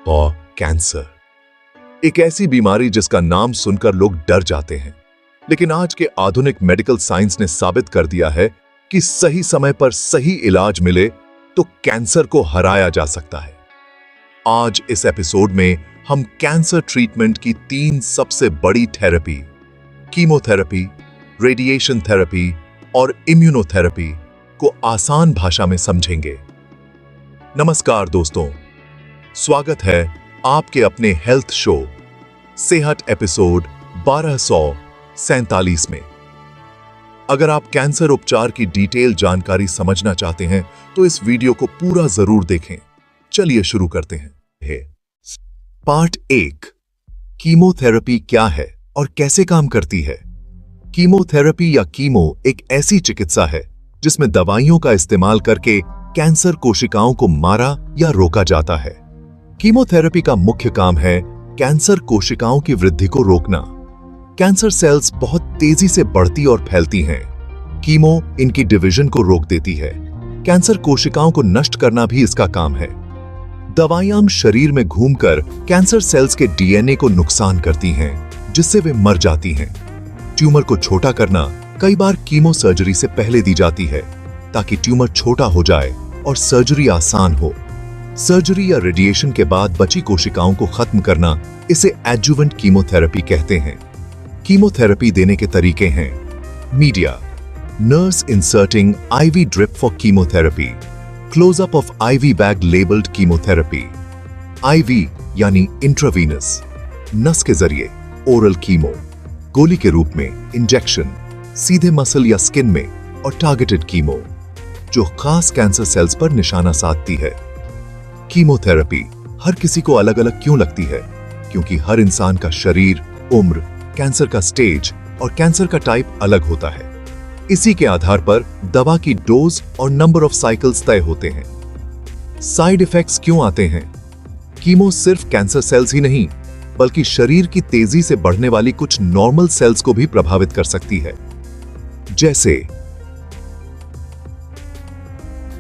और कैंसर एक ऐसी बीमारी जिसका नाम सुनकर लोग डर जाते हैं, लेकिन आज के आधुनिक मेडिकल साइंस ने साबित कर दिया है कि सही समय पर सही इलाज मिले तो कैंसर को हराया जा सकता है। आज इस एपिसोड में हम कैंसर ट्रीटमेंट की 3 सबसे बड़ी थेरेपी, कीमोथेरेपी, रेडिएशन थेरेपी और इम्यूनोथेरेपी को आसान भाषा में समझेंगे। नमस्कार दोस्तों, स्वागत है आपके अपने हेल्थ शो सेहत एपिसोड 1247 में। अगर आप कैंसर उपचार की डिटेल जानकारी समझना चाहते हैं तो इस वीडियो को पूरा जरूर देखें। चलिए शुरू करते हैं। पार्ट 1, कीमोथेरेपी क्या है और कैसे काम करती है। कीमोथेरेपी या कीमो एक ऐसी चिकित्सा है जिसमें दवाइयों का इस्तेमाल करके कैंसर कोशिकाओं को मारा या रोका जाता है। कीमोथेरेपी का मुख्य काम है कैंसर कोशिकाओं की वृद्धि को रोकना। कैंसर सेल्स बहुत तेजी से बढ़ती और फैलती हैं। कीमो इनकी डिवीजन को रोक देती है। कैंसर कोशिकाओं को नष्ट करना भी इसका काम है। दवाइयां शरीर में घूमकर कैंसर सेल्स के डीएनए को नुकसान करती हैं, जिससे वे मर जाती हैं। ट्यूमर को छोटा करना कई बार कीमो सर्जरी से पहले दी जाती है ताकि ट्यूमर छोटा हो जाए और सर्जरी आसान हो। सर्जरी या रेडिएशन के बाद बची कोशिकाओं को खत्म करना इसे एडजुवेंट कीमोथेरेपी कहते हैं। कीमोथेरेपी देने के तरीके हैं: media, nurse inserting IV drip for chemotherapy, close up of IV bag labelled chemotherapy. IV यानी इंट्रावीनस, नस के जरिए ओरल कीमो, गोली के रूप में इंजेक्शन, सीधे मसल या स्किन में, और टारगेटेड कीमो जो खास कैंसर सेल्स पर निशाना साधती है। कीमोथेरेपी हर किसी को अलग अलग क्यों लगती है? क्योंकि हर इंसान का शरीर, उम्र, कैंसर का स्टेज और कैंसर का टाइप अलग होता है। इसी के आधार पर दवा की डोज और नंबर ऑफ साइकिल्स तय होते हैं। साइड इफेक्ट्स क्यों आते हैं? कीमो सिर्फ कैंसर सेल्स ही नहीं, बल्कि शरीर की तेजी से बढ़ने वाली कुछ नॉर्मल सेल्स को भी प्रभावित कर सकती है। जैसे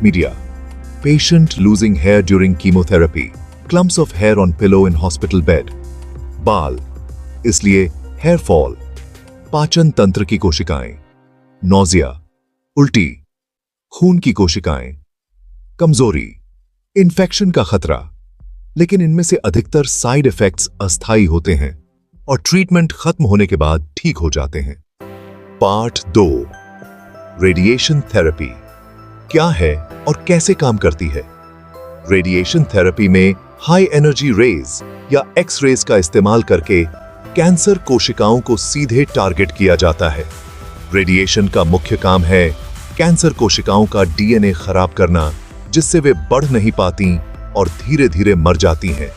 media, patient losing hair during chemotherapy, clumps of hair on pillow in hospital bed, बाल, इसलिए हेयर फॉल, पाचन तंत्र की कोशिकाएं, नौजिया, उल्टी, खून की कोशिकाएं, कमजोरी, इन्फेक्शन का खतरा। लेकिन इनमें से अधिकतर साइड इफेक्ट्स अस्थायी होते हैं और ट्रीटमेंट खत्म होने के बाद ठीक हो जाते हैं। पार्ट 2, रेडिएशन थेरेपी क्या है और कैसे काम करती है। रेडिएशन थेरेपी में हाई एनर्जी रेज या एक्स रेज का इस्तेमाल करके कैंसर कोशिकाओं को सीधे टारगेट किया जाता है। रेडिएशन का मुख्य काम है कैंसर कोशिकाओं का डीएनए खराब करना, जिससे वे बढ़ नहीं पाती और धीरे धीरे मर जाती हैं।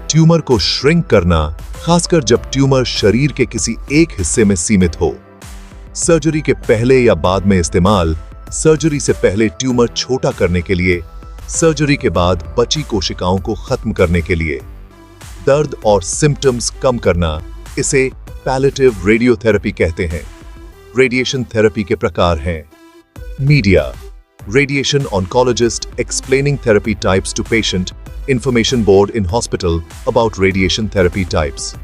ट्यूमर को श्रिंक करना, खासकर जब ट्यूमर शरीर के किसी एक हिस्से में सीमित हो। सर्जरी के पहले या बाद में इस्तेमाल: सर्जरी से पहले ट्यूमर छोटा करने के लिए, सर्जरी के बाद बची कोशिकाओं को खत्म करने के लिए। दर्द और सिम्टम्स कम करना, इसे पैलेटिव रेडियोथेरेपी कहते हैं। रेडिएशन थेरेपी के प्रकार हैं: media, radiation oncologist explaining therapy types to patient, information board in hospital about radiation therapy types.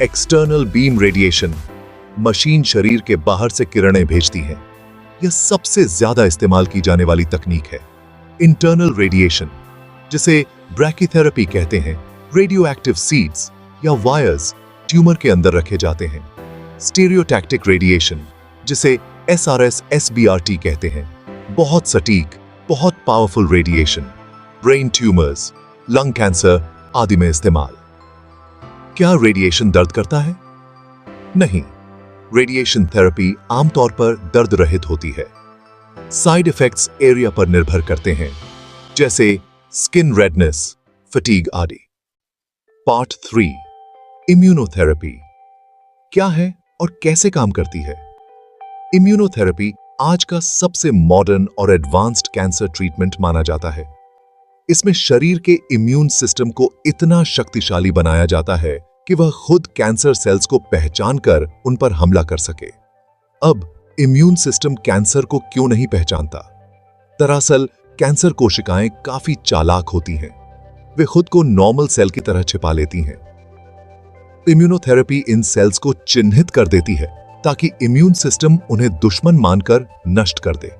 External beam radiation, machine शरीर के बाहर से किरणें भेजती है। यह सबसे ज्यादा इस्तेमाल की जाने वाली तकनीक है। इंटरनल रेडिएशन, जिसे ब्रैकीथेरेपी कहते हैं, रेडियो एक्टिव सीड्स या वायर्स ट्यूमर के अंदर रखे जाते हैं। स्टीरियोटैक्टिक रेडिएशन, जिसे SRS-SBRT कहते हैं, बहुत सटीक, बहुत powerful radiation, brain tumours, lung cancer आदि में इस्तेमाल। क्या रेडिएशन दर्द करता है? नहीं, रेडिएशन थेरेपी आमतौर पर दर्द रहित होती है। साइड इफेक्ट्स एरिया पर निर्भर करते हैं, जैसे स्किन रेडनेस, फटीग आदि। पार्ट 3, इम्यूनोथेरेपी क्या है और कैसे काम करती है। इम्यूनोथेरेपी आज का सबसे मॉडर्न और एडवांस्ड कैंसर ट्रीटमेंट माना जाता है। इसमें शरीर के इम्यून सिस्टम को इतना शक्तिशाली बनाया जाता है कि वह खुद कैंसर सेल्स को पहचानकर उन पर हमला कर सके। अब इम्यून सिस्टम कैंसर को क्यों नहीं पहचानता? दरअसल कैंसर कोशिकाएं काफी चालाक होती हैं। वे खुद को नॉर्मल सेल की तरह छिपा लेती हैं। इम्यूनोथेरेपी इन सेल्स को चिन्हित कर देती है ताकि इम्यून सिस्टम उन्हें दुश्मन मानकर नष्ट कर दे।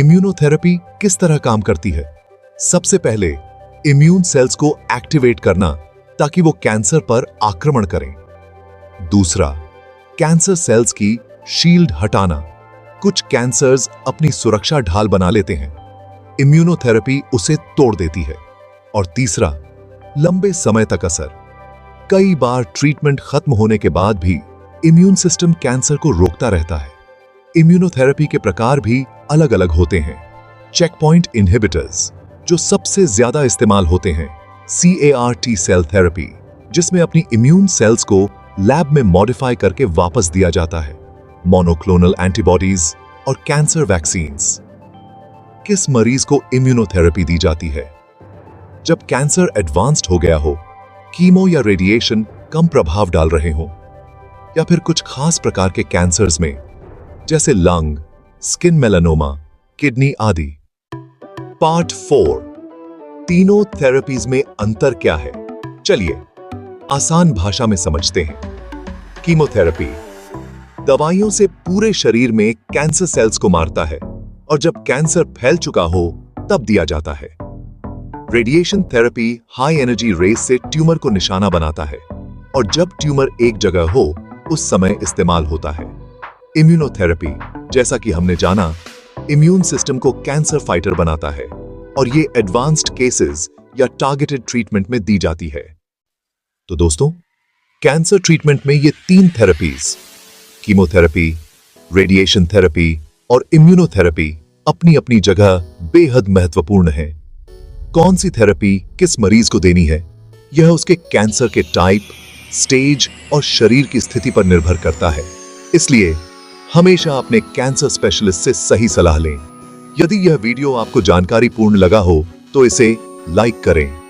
इम्यूनोथेरेपी किस तरह काम करती है? सबसे पहले इम्यून सेल्स को एक्टिवेट करना ताकि वो कैंसर पर आक्रमण करें। दूसरा, कैंसर सेल्स की शील्ड हटाना। कुछ कैंसर्स अपनी सुरक्षा ढाल बना लेते हैं, इम्यूनोथेरेपी उसे तोड़ देती है। और तीसरा, लंबे समय तक असर। कई बार ट्रीटमेंट खत्म होने के बाद भी इम्यून सिस्टम कैंसर को रोकता रहता है। इम्यूनोथेरेपी के प्रकार भी अलग अलग होते हैं। चेकपॉइंट इनहिबिटर्स जो सबसे ज्यादा इस्तेमाल होते हैं, CAR-T सेल थेरेपी जिसमें अपनी इम्यून सेल्स को लैब में मॉडिफाई करके वापस दिया जाता है, मोनोक्लोनल एंटीबॉडीज और कैंसर वैक्सीन्स। किस मरीज को इम्यूनोथेरेपी दी जाती है? जब कैंसर एडवांस्ड हो गया हो, कीमो या रेडिएशन कम प्रभाव डाल रहे हो, या फिर कुछ खास प्रकार के कैंसर्स में जैसे लंग, स्किन मेलानोमा, किडनी आदि। पार्ट 4, तीनों थेरेपीज में अंतर क्या है? चलिए आसान भाषा में समझते हैं। कीमोथेरेपी दवाइयों से पूरे शरीर में कैंसर सेल्स को मारता है और जब कैंसर फैल चुका हो तब दिया जाता है। Radiation therapy high energy rays से ट्यूमर को निशाना बनाता है और जब ट्यूमर एक जगह हो उस समय इस्तेमाल होता है। इम्यूनोथेरेपी, जैसा कि हमने जाना, इम्यून सिस्टम को कैंसर फाइटर बनाता है और ये एडवांस्ड केसेस या टारगेटेड ट्रीटमेंट में दी जाती है। तो दोस्तों, कैंसर ट्रीटमेंट में ये 3 थेरेपीज, कीमोथेरेपी, रेडिएशन थेरेपी और इम्यूनोथेरेपी, अपनी अपनी जगह बेहद महत्वपूर्ण है। कौन सी थेरेपी किस मरीज को देनी है, यह उसके कैंसर के टाइप, स्टेज और शरीर की स्थिति पर निर्भर करता है। इसलिए हमेशा अपने कैंसर स्पेशलिस्ट से सही सलाह लें। यदि यह वीडियो आपको जानकारीपूर्ण लगा हो तो इसे लाइक करें।